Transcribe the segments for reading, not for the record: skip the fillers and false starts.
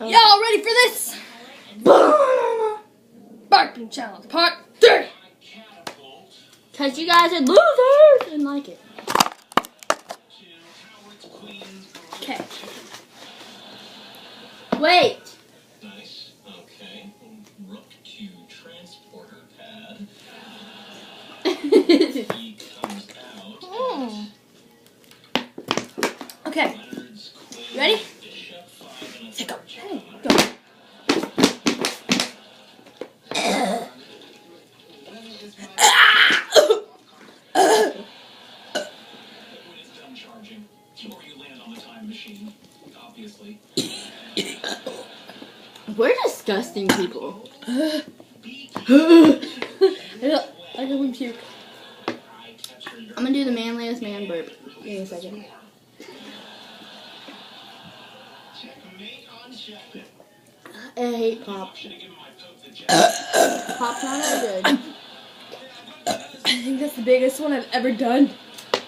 Y'all ready for this? Burping challenge part 3. Cause you guys are losers and like it. Okay. Wait. Nice. Okay. Rook to transporter pad. He comes out. Okay. Ready? Take a go. Charging. Or you land on the time machine, obviously. We're disgusting people. I don't want to puke. I'm gonna do the manliest man burp. Give me a second. I hate pop. Pop's not that good. I think that's the biggest one I've ever done.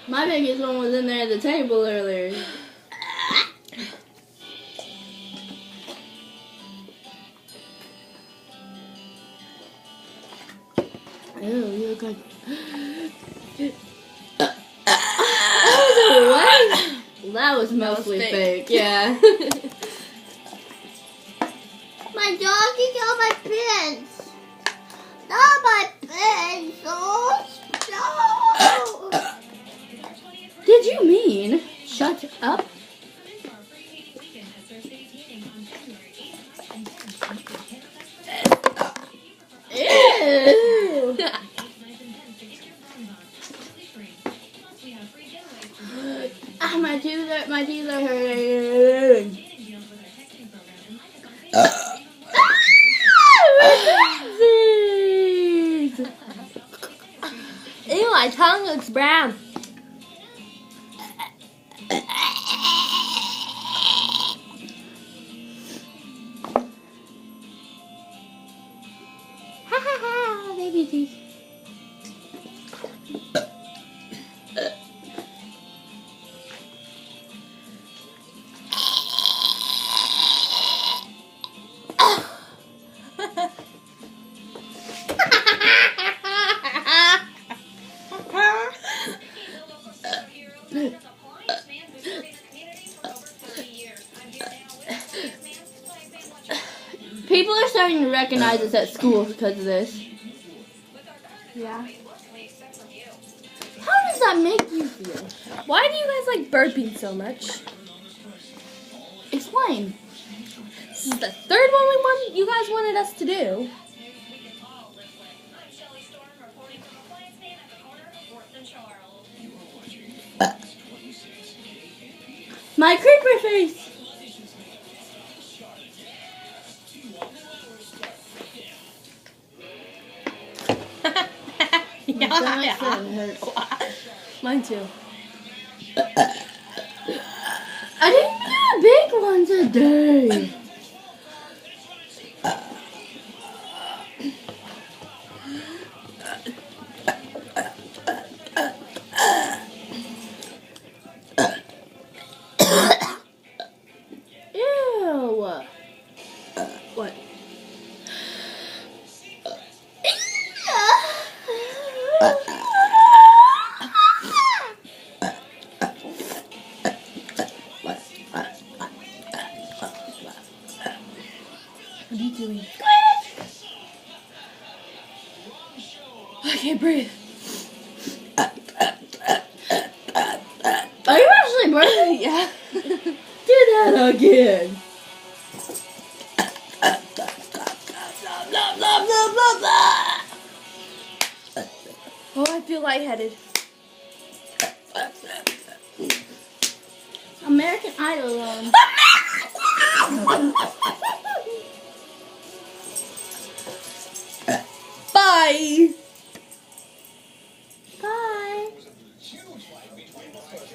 My biggest one was in there at the table earlier. Ew, you look like... That was mostly fake. Yeah. My doggy got my pins. Not my pencils. No. Did you mean shut up? Ew. Ah, my teeth are hurting. Ew, my tongue looks brown. Ha ha ha, baby teeth. People are starting to recognize us at school because of this. Yeah. How does that make you feel? Why do you guys like burping so much? Explain. This is the third one you guys wanted us to do. My creeper face. Mine too. I didn't do a big one today. Ew. What? What are you doing? I can't breathe. Are you actually burping? Yeah. Do that again. Oh, I feel lightheaded. American Idol.